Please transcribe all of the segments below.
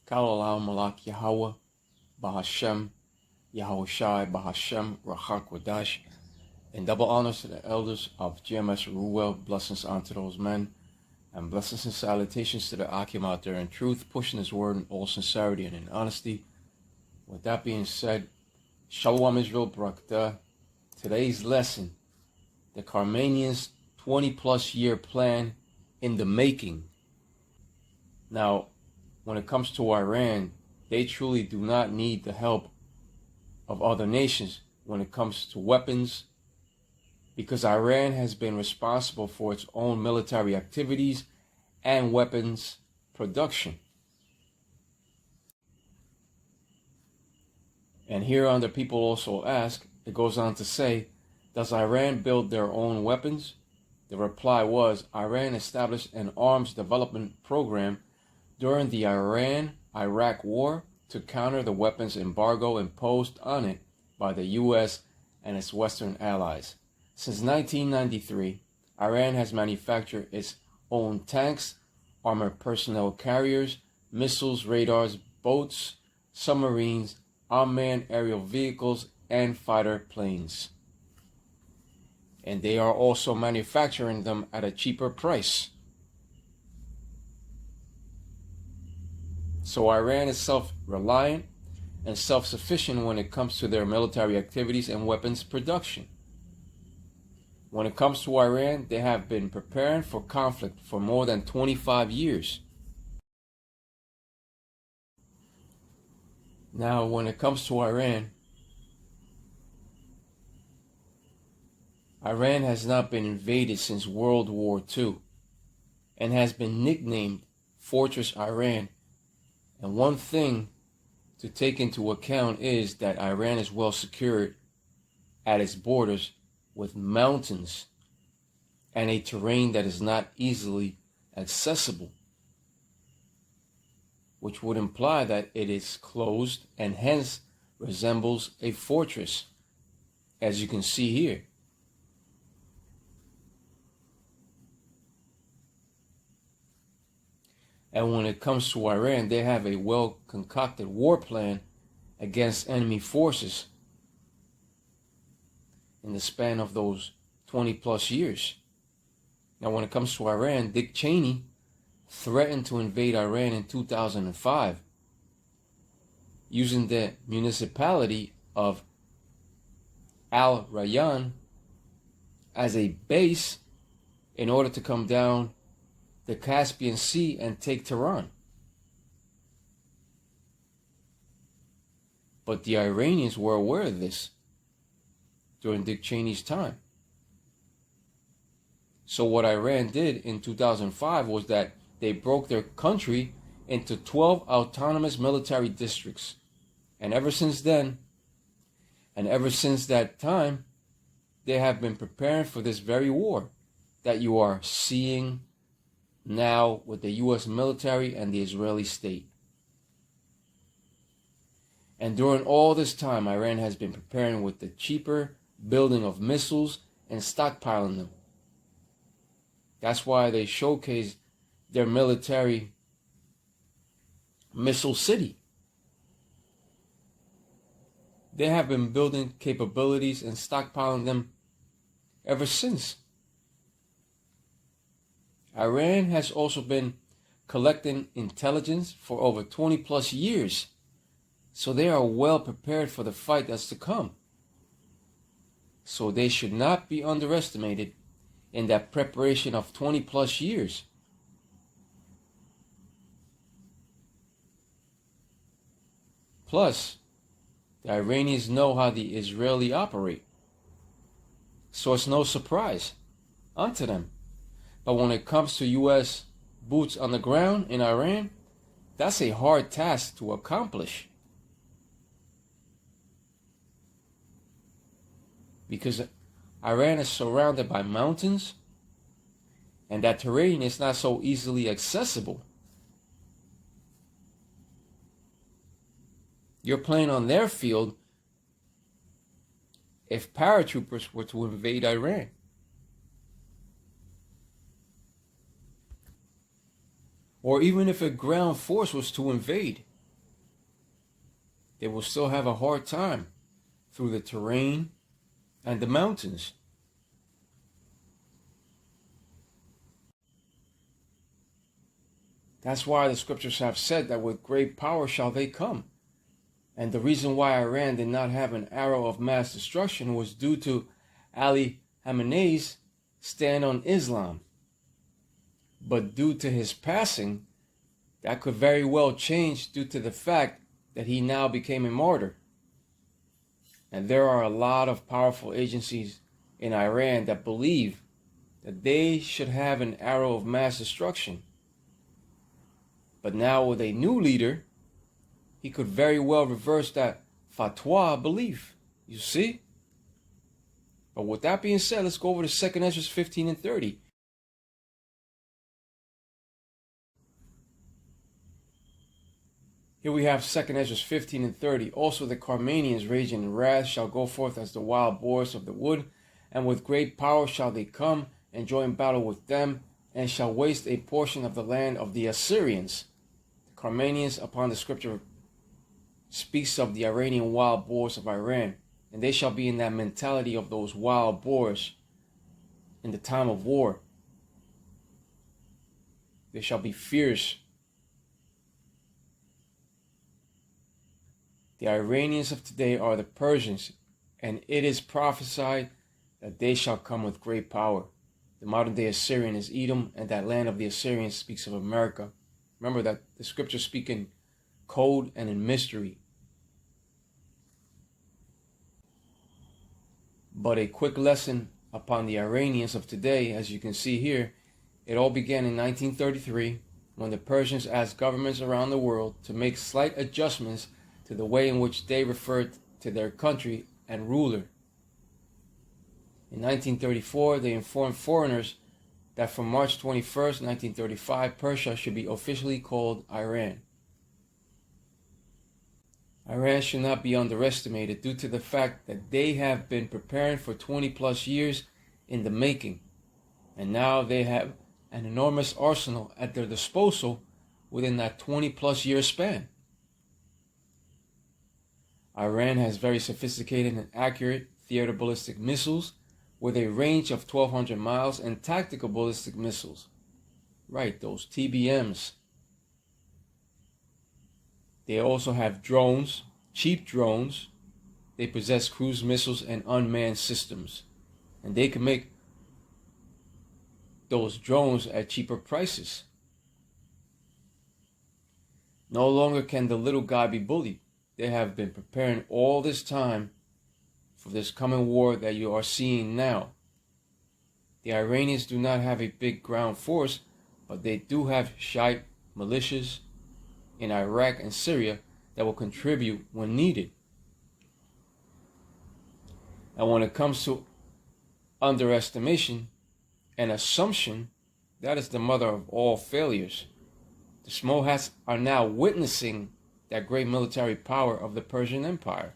Kal Olam Malak Yahweh, Bahashem, Yahushai, Bahashem, Rachak Wadash, and double honors to the elders of GMS Ruel, blessings unto those men, and blessings and salutations to the Akim out there in truth, pushing his word in all sincerity and in honesty. With that being said, Shalom Israel Brakta. Today's lesson, the Carmanians' 20-plus year plan in the making. Now, when it comes to Iran, they truly do not need the help of other nations when it comes to weapons, because Iran has been responsible for its own military activities and weapons production. And here on the people also ask, it goes on to say, does Iran build their own weapons? The reply was, Iran established an arms development program during the Iran-Iraq war to counter the weapons embargo imposed on it by the U.S. and its Western allies. Since 1993, Iran has manufactured its own tanks, armored personnel carriers, missiles, radars, boats, submarines, unmanned aerial vehicles, and fighter planes. And they are also manufacturing them at a cheaper price. So Iran is self-reliant and self-sufficient when it comes to their military activities and weapons production. When it comes to Iran, they have been preparing for conflict for more than 25 years. Now, when it comes to Iran has not been invaded since World War II and has been nicknamed Fortress Iran. And one thing to take into account is that Iran is well secured at its borders with mountains and a terrain that is not easily accessible, which would imply that it is closed and hence resembles a fortress, as you can see here. And when it comes to Iran, they have a well-concocted war plan against enemy forces in the span of those 20-plus years. Now, when it comes to Iran, Dick Cheney threatened to invade Iran in 2005 using the municipality of Al Rayyan as a base in order to come down the Caspian Sea and take Tehran. But the Iranians were aware of this during Dick Cheney's time. So what Iran did in 2005 was that they broke their country into 12 autonomous military districts. And ever since then, and ever since that time, they have been preparing for this very war that you are seeing now with the U.S. military and the Israeli state. And during all this time, Iran has been preparing with the cheaper building of missiles and stockpiling them. That's why they showcase their military missile city. They have been building capabilities and stockpiling them ever since. Iran has also been collecting intelligence for over 20-plus years, so they are well prepared for the fight that's to come. So they should not be underestimated in that preparation of 20-plus years. Plus, the Iranians know how the Israeli operate, so it's no surprise unto them. But when it comes to U.S. boots on the ground in Iran, that's a hard task to accomplish. Because Iran is surrounded by mountains, and that terrain is not so easily accessible. You're playing on their field if paratroopers were to invade Iran. Or even if a ground force was to invade, they will still have a hard time through the terrain and the mountains. That's why the scriptures have said that with great power shall they come. And the reason why Iran did not have an arrow of mass destruction was due to Ali Khamenei's stand on Islam. But due to his passing, that could very well change due to the fact that he now became a martyr. And there are a lot of powerful agencies in Iran that believe that they should have an arrow of mass destruction. But now with a new leader, he could very well reverse that fatwa belief. You see? But with that being said, let's go over to 2 Esdras 15 and 30. Here we have 2 Esdras 15 and 30. Also the Carmanians raging in wrath shall go forth as the wild boars of the wood, and with great power shall they come and join battle with them, and shall waste a portion of the land of the Assyrians. The Carmanians, upon the scripture, speaks of the Iranian wild boars of Iran, and they shall be in that mentality of those wild boars in the time of war. They shall be fierce. The Iranians of today are the Persians, and it is prophesied that they shall come with great power. The modern day Assyrian is Edom, and that land of the Assyrians speaks of America. Remember that the scriptures speak in code and in mystery. But a quick lesson upon the Iranians of today, as you can see here, it all began in 1933 when the Persians asked governments around the world to make slight adjustments to the way in which they referred to their country and ruler. In 1934, they informed foreigners that from March 21st, 1935, Persia should be officially called Iran. Iran should not be underestimated due to the fact that they have been preparing for 20 plus years in the making, and now they have an enormous arsenal at their disposal within that 20 plus year span. Iran has very sophisticated and accurate theater ballistic missiles with a range of 1,200 miles and tactical ballistic missiles. Right, those TBMs. They also have drones, cheap drones. They possess cruise missiles and unmanned systems. And they can make those drones at cheaper prices. No longer can the little guy be bullied. They have been preparing all this time for this coming war that you are seeing now. The Iranians do not have a big ground force, but they do have Shiite militias in Iraq and Syria that will contribute when needed. And when it comes to underestimation and assumption, that is the mother of all failures. The small hats are now witnessing that great military power of the Persian Empire.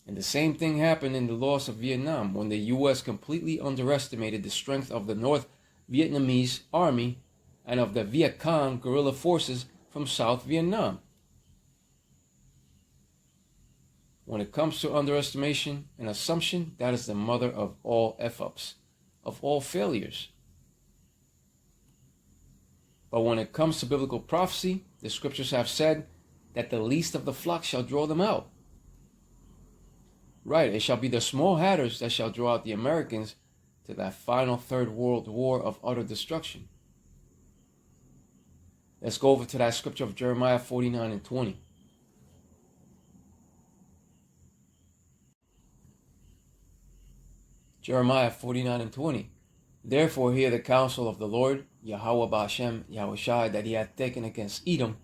And the same thing happened in the loss of Vietnam when the U.S. completely underestimated the strength of the North Vietnamese army and of the Viet Cong guerrilla forces from South Vietnam. When it comes to underestimation and assumption, that is the mother of all F-ups, of all failures. But when it comes to biblical prophecy, the scriptures have said that the least of the flock shall draw them out. Right, it shall be the small hatters that shall draw out the Americans to that final third world war of utter destruction. Let's go over to that scripture of Jeremiah 49 and 20. Jeremiah 49 and 20. Therefore hear the counsel of the Lord, Yahweh Ba'ashem Yahushai, that he hath taken against Edom,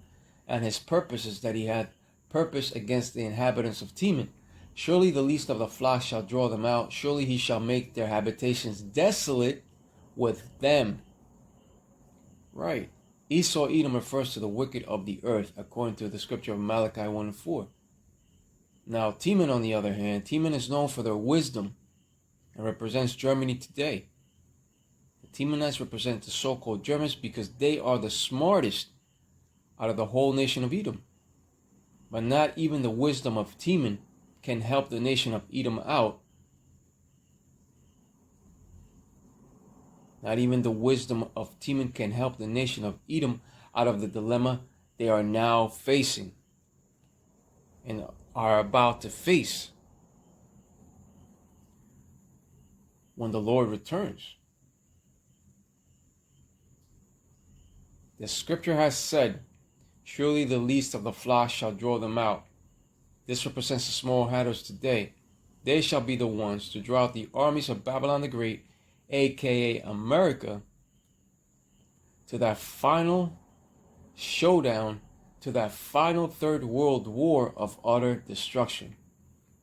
and his purposes that he hath purposed against the inhabitants of Teman. Surely the least of the flock shall draw them out. Surely he shall make their habitations desolate with them. Right. Esau, Edom refers to the wicked of the earth, according to the scripture of Malachi 1 and 4. Now, Teman, on the other hand, Teman is known for their wisdom and represents Germany today. The Temanites represent the so-called Germans because they are the smartest out of the whole nation of Edom. But not even the wisdom of Teman can help the nation of Edom out. Not even the wisdom of Teman can help the nation of Edom out of the dilemma they are now facing and are about to face when the Lord returns. The scripture has said, surely the least of the flock shall draw them out. This represents the small hatters today. They shall be the ones to draw out the armies of Babylon the Great, aka America, to that final showdown, to that final third world war of utter destruction.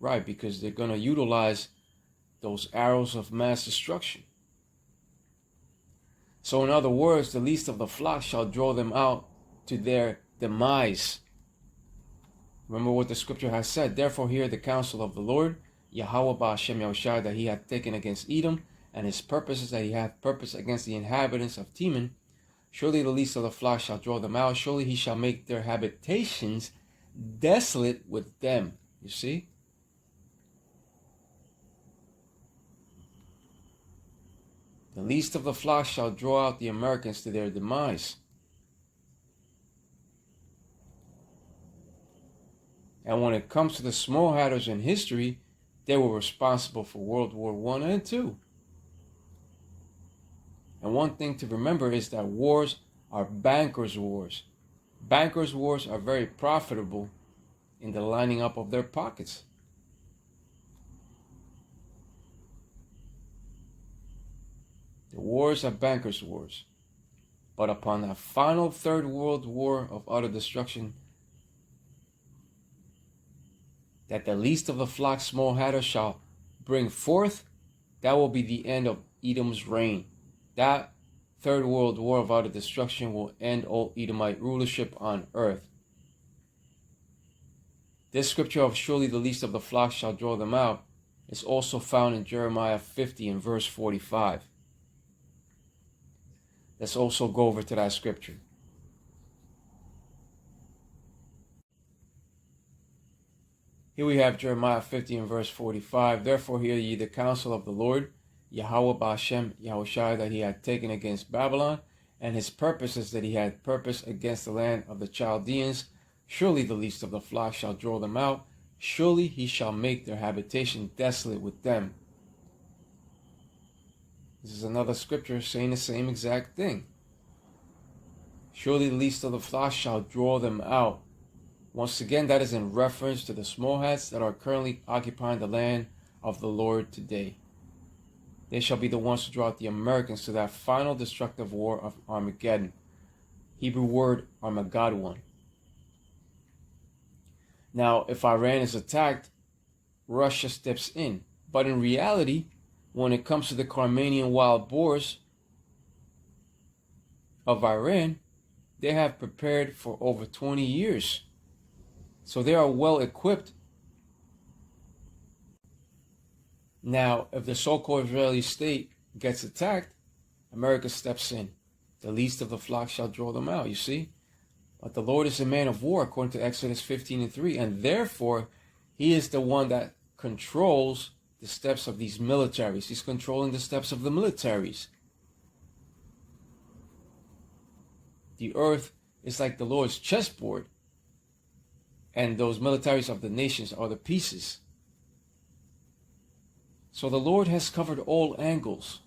Right, because they're going to utilize those arrows of mass destruction. So in other words, the least of the flock shall draw them out to their demise. Remember what the scripture has said. Therefore hear the counsel of the Lord, Yahweh Ba'ashem Yahushai, that he hath taken against Edom, and his purposes that he hath purposed against the inhabitants of Teman. Surely the least of the flock shall draw them out. Surely he shall make their habitations desolate with them. You see? The least of the flock shall draw out the Americans to their demise. And when it comes to the small hatters in history, they were responsible for World War I and II. And one thing to remember is that wars are bankers' wars. Bankers' wars are very profitable in the lining up of their pockets. The wars are bankers' wars. But upon that final third world war of utter destruction, that the least of the flock small hatter shall bring forth, that will be the end of Edom's reign. That third world war of utter destruction will end all Edomite rulership on earth. This scripture of surely the least of the flock shall draw them out is also found in Jeremiah 50 and verse 45. Let's also go over to that scripture. Here we have Jeremiah 50 and verse 45. Therefore hear ye the counsel of the Lord, Yahweh Ba'ashem Yahushai, that he had taken against Babylon, and his purposes that he had purposed against the land of the Chaldeans. Surely the least of the flock shall draw them out. Surely he shall make their habitation desolate with them. This is another scripture saying the same exact thing. Surely the least of the flock shall draw them out. Once again, that is in reference to the small hats that are currently occupying the land of the Lord today. They shall be the ones to draw out the Americans to that final destructive war of Armageddon. Hebrew word Armageddon. Now, if Iran is attacked, Russia steps in. But in reality, when it comes to the Carmanian wild boars of Iran, they have prepared for over 20 years. So they are well equipped. Now, if the so-called Israeli state gets attacked, America steps in. The least of the flock shall draw them out, you see. But the Lord is a man of war, according to Exodus 15 and 3. And therefore, he is the one that controls the steps of these militaries. He's controlling the steps of the militaries. The earth is like the Lord's chessboard. And those militaries of the nations are the pieces. So the Lord has covered all angles.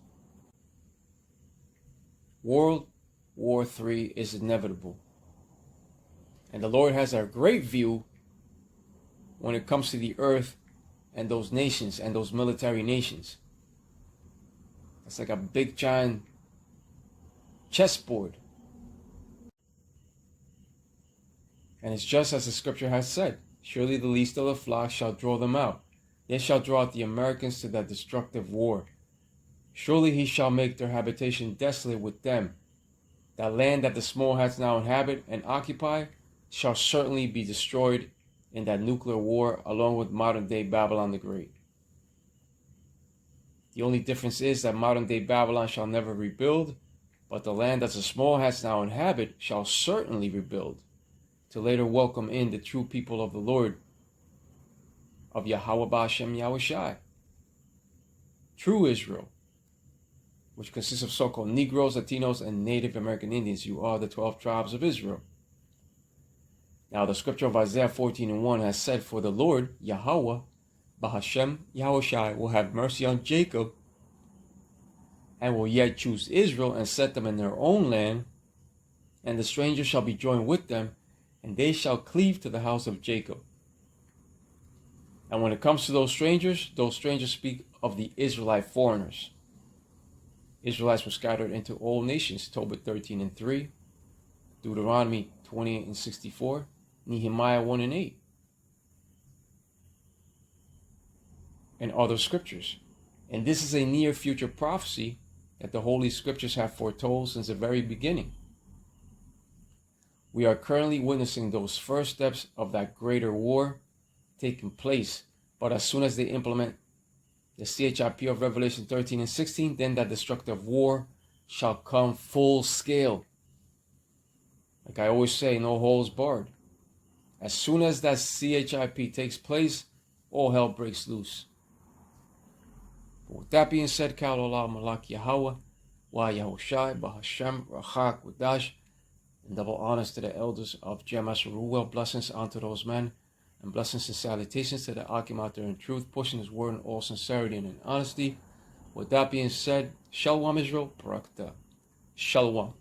World War III is inevitable. And the Lord has a great view when it comes to the earth and those nations and those military nations. It's like a big giant chessboard. And it's just as the scripture has said, surely the least of the flock shall draw them out. They shall draw out the Americans to that destructive war. Surely he shall make their habitation desolate with them. That land that the small hats now inhabit and occupy shall certainly be destroyed in that nuclear war along with modern day Babylon the Great. The only difference is that modern day Babylon shall never rebuild, but the land that the small hats now inhabit shall certainly rebuild. to later welcome in the true people of the Lord, of Yahweh Ba'Hashem Yahushai. True Israel, which consists of so-called Negroes, Latinos, and Native American Indians. You are the 12 tribes of Israel. Now the scripture of Isaiah 14:1 has said, for the Lord, Yahweh Ba'Hashem Yahushai, will have mercy on Jacob, and will yet choose Israel and set them in their own land, and the strangers shall be joined with them, and they shall cleave to the house of Jacob. And when it comes to those strangers speak of the Israelite foreigners. Israelites were scattered into all nations, Tobit 13:3, Deuteronomy 28:64, Nehemiah 1:8, and other scriptures. And this is a near future prophecy that the Holy Scriptures have foretold since the very beginning. We are currently witnessing those first steps of that greater war taking place, but as soon as they implement the CHIP of Revelation 13:16, then that destructive war shall come full scale. Like I always say, no holds barred. As soon as that CHIP takes place, all hell breaks loose. But with that being said, Kal Olam Malak Yahweh, Wa Yahushai, Ba'Hashem, Rachak, Wadash, and double honors to the elders of Jemas Ruel, blessings unto those men, and blessings and salutations to the Akim out there in truth, pushing his word in all sincerity and in honesty. With that being said, Shalom Israel, Barakatah. Shalom.